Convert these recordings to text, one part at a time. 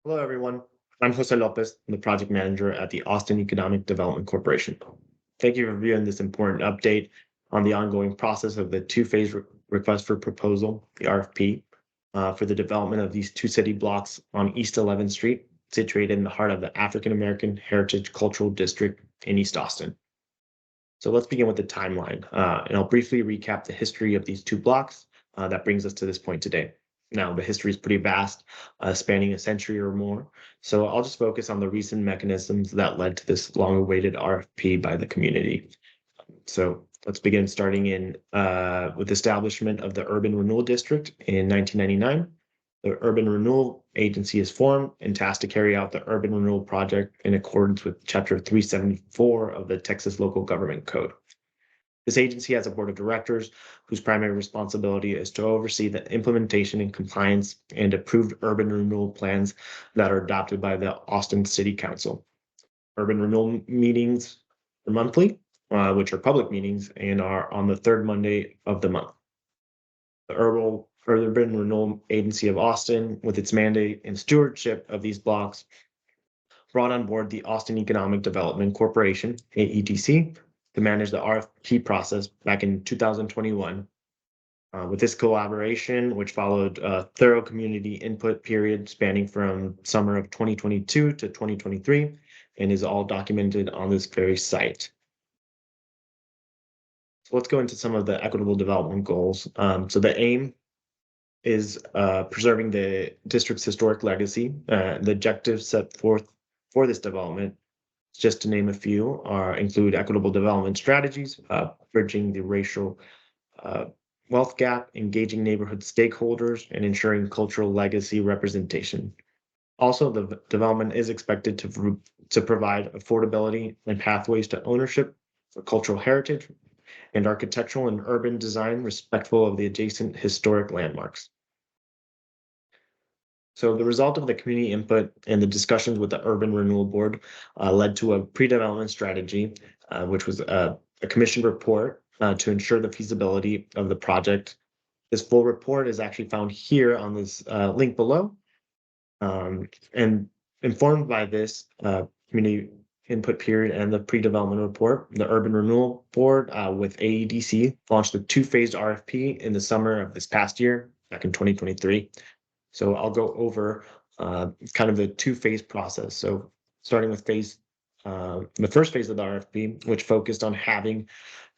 Hello, everyone. I'm Jose Lopez, I'm the project manager at the Austin Economic Development Corporation. Thank you for viewing this important update on the ongoing process of the two-phase request for proposal, the RFP, for the development of these two city blocks on East 11th Street, situated in the heart of the African American Heritage Cultural District in East Austin. So let's begin with the timeline, and I'll briefly recap the history of these two blocks that brings us to this point today. Now, the history is pretty vast, spanning a century or more. So I'll just focus on the recent mechanisms that led to this long-awaited RFP by the community. So let's begin starting in with establishment of the Urban Renewal District in 1999. The Urban Renewal Agency is formed and tasked to carry out the Urban Renewal Project in accordance with Chapter 374 of the Texas Local Government Code. This agency has a board of directors whose primary responsibility is to oversee the implementation and compliance and approved urban renewal plans that are adopted by the Austin City Council. Urban renewal meetings are monthly, which are public meetings and are on the third Monday of the month. The Urban Renewal Agency of Austin, with its mandate and stewardship of these blocks, brought on board the Austin Economic Development Corporation, AEDC, to manage the RFP process back in 2021. With this collaboration, which followed a thorough community input period spanning from summer of 2022 to 2023, and is all documented on this very site. So let's go into some of the equitable development goals. So the aim is preserving the district's historic legacy. The objectives set forth for this development, just to name a few, include equitable development strategies, bridging the racial wealth gap, engaging neighborhood stakeholders, and ensuring cultural legacy representation. Also, the development is expected to provide affordability and pathways to ownership for cultural heritage and architectural and urban design respectful of the adjacent historic landmarks. So the result of the community input and the discussions with the Urban Renewal Board led to a pre-development strategy, which was a commission report to ensure the feasibility of the project. This full report is actually found here on this link below. And informed by this community input period and the pre-development report, the Urban Renewal Board with AEDC launched a two-phased RFP in the summer of this past year, back in 2023. So I'll go over kind of the two-phase process. So starting with the first phase of the RFP, which focused on having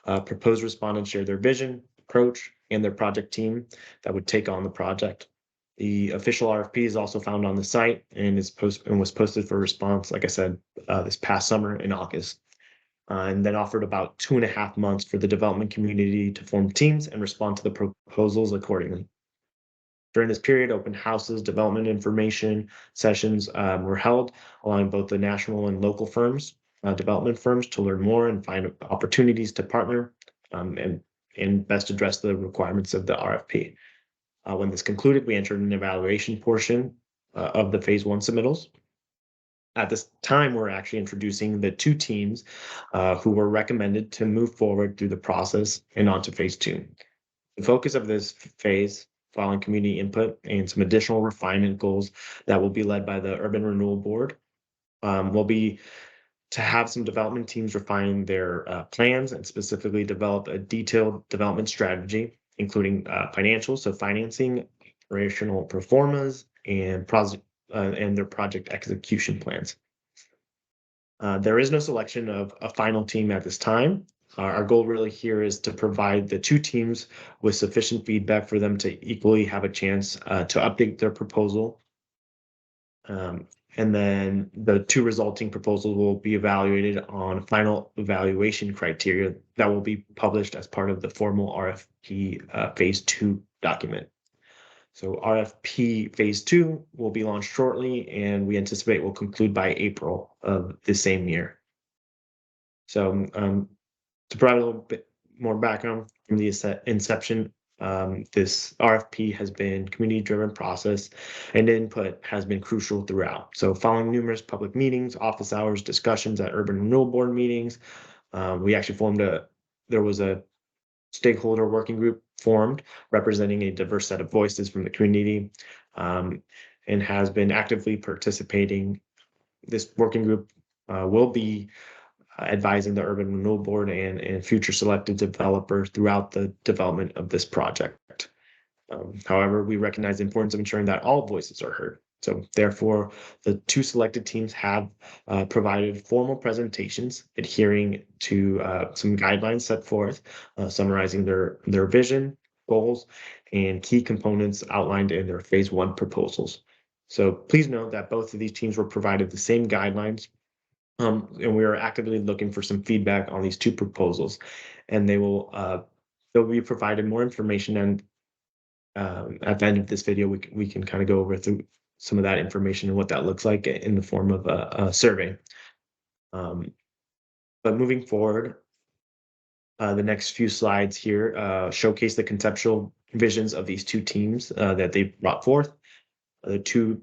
proposed respondents share their vision, approach, and their project team that would take on the project. The official RFP is also found on the site and was posted for response, like I said, this past summer in August. And then offered about 2.5 months for the development community to form teams and respond to the proposals accordingly. During this period, open houses, development information sessions were held, allowing both the national and local firms, development firms, to learn more and find opportunities to partner and best address the requirements of the RFP. When this concluded, we entered an evaluation portion of the phase one submittals. At this time, we're actually introducing the two teams who were recommended to move forward through the process and on to phase two. The focus of this phase, following community input and some additional refinement goals that will be led by the Urban Renewal Board, will be to have some development teams refine their plans and specifically develop a detailed development strategy, including financials, so financing, operational performance, and their project execution plans. There is no selection of a final team at this time. Our goal really here is to provide the two teams with sufficient feedback for them to equally have a chance to update their proposal. And then the two resulting proposals will be evaluated on final evaluation criteria that will be published as part of the formal RFP phase two document. So RFP phase two will be launched shortly, and we anticipate will conclude by April of the same year. So to provide a little bit more background from the inception, this RFP has been community-driven process, and input has been crucial throughout. So following numerous public meetings, office hours, discussions at Urban Renewal Board meetings, we actually there was a stakeholder working group formed representing a diverse set of voices from the community. and has been actively participating. This working group will be advising the Urban Renewal Board and future selected developers throughout the development of this project. However, we recognize the importance of ensuring that all voices are heard. So therefore, the two selected teams have provided formal presentations adhering to some guidelines set forth, summarizing their vision, goals, and key components outlined in their phase 1 proposals. So please note that both of these teams were provided the same guidelines, and we are actively looking for some feedback on these two proposals, and they'll be provided more information, and at the end of this video, we can kind of go over through some of that information and what that looks like in the form of a survey. But moving forward, the next few slides here showcase the conceptual visions of these two teams that they brought forth. The two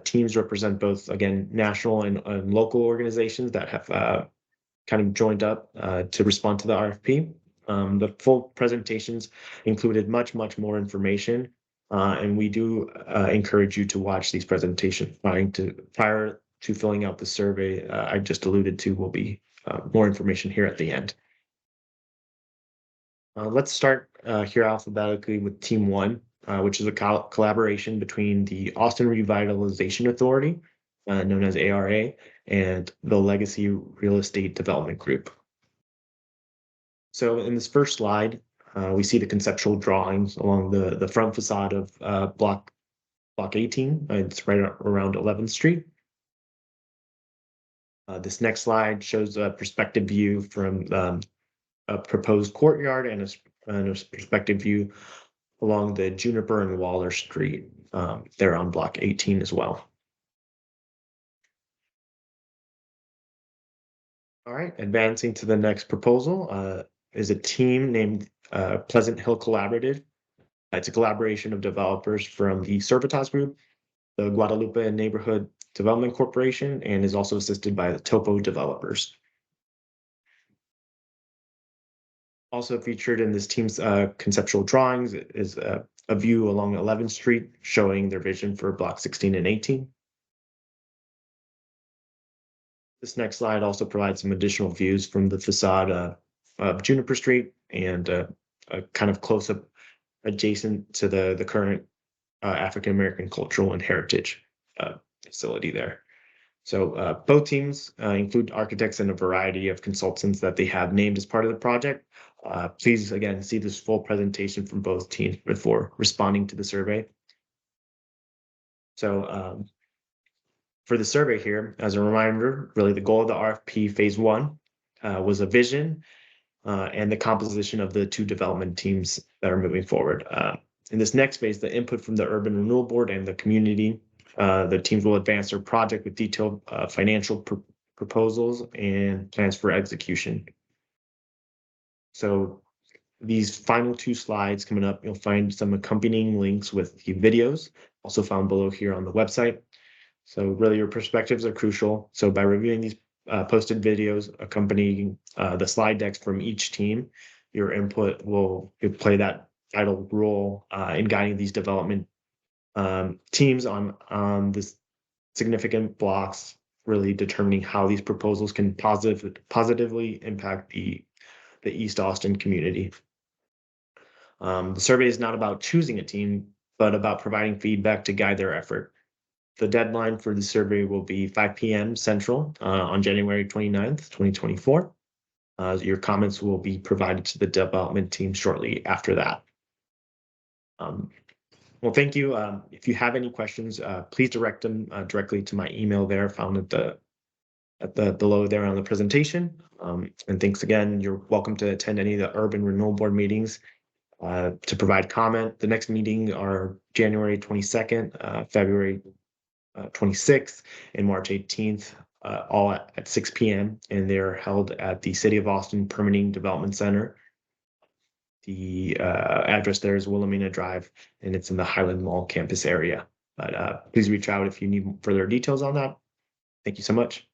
teams represent both, again, national and local organizations that have kind of joined up to respond to the RFP. The full presentations included much more information, and we do encourage you to watch these presentations prior to filling out the survey I just alluded to. Will be more information here at the end. Let's start here alphabetically with Team 1, which is a collaboration between the Austin Revitalization Authority, known as ARA, and the Legacy Real Estate Development Group. So in this first slide, we see the conceptual drawings along the front facade of block 18. It's right around 11th Street. This next slide shows a perspective view from a proposed courtyard and a perspective view along the Juniper and Waller Street there on block 18 as well. All right, advancing to the next proposal is a team named Pleasant Hill Collaborative. It's a collaboration of developers from the Servitas Group, the Guadalupe Neighborhood Development Corporation, and is also assisted by the Topo developers. Also featured in this team's conceptual drawings is a view along 11th Street showing their vision for block 16 and 18. This next slide also provides some additional views from the facade of Juniper Street and a kind of close-up adjacent to the current African American Cultural and Heritage facility there. So both teams include architects and a variety of consultants that they have named as part of the project. Please, again, see this full presentation from both teams before responding to the survey. So for the survey here, as a reminder, really the goal of the RFP phase 1 was a vision and the composition of the two development teams that are moving forward. In this next phase, the input from the Urban Renewal Board and the community, the teams will advance their project with detailed financial proposals and plans for execution. So these final two slides coming up, you'll find some accompanying links with the videos, also found below here on the website. So really your perspectives are crucial. So by reviewing these posted videos accompanying the slide decks from each team, your input will play that vital role in guiding these development teams on this significant blocks, really determining how these proposals can positively impact the East Austin community. The survey is not about choosing a team, but about providing feedback to guide their effort. The deadline for the survey will be 5 p.m. Central on January 29th, 2024. Your comments will be provided to the development team shortly after that. Well, thank you. If you have any questions, please direct them directly to my email there, found at the below there on the presentation. And thanks again. You're welcome to attend any of the Urban Renewal Board meetings to provide comment. The next meeting are January 22nd, February 26th, and March 18th, all at 6 p.m. And they're held at the City of Austin Permitting Development Center. The address there is Wilhelmina Drive, and it's in the Highland Mall campus area. But please reach out if you need further details on that. Thank you so much.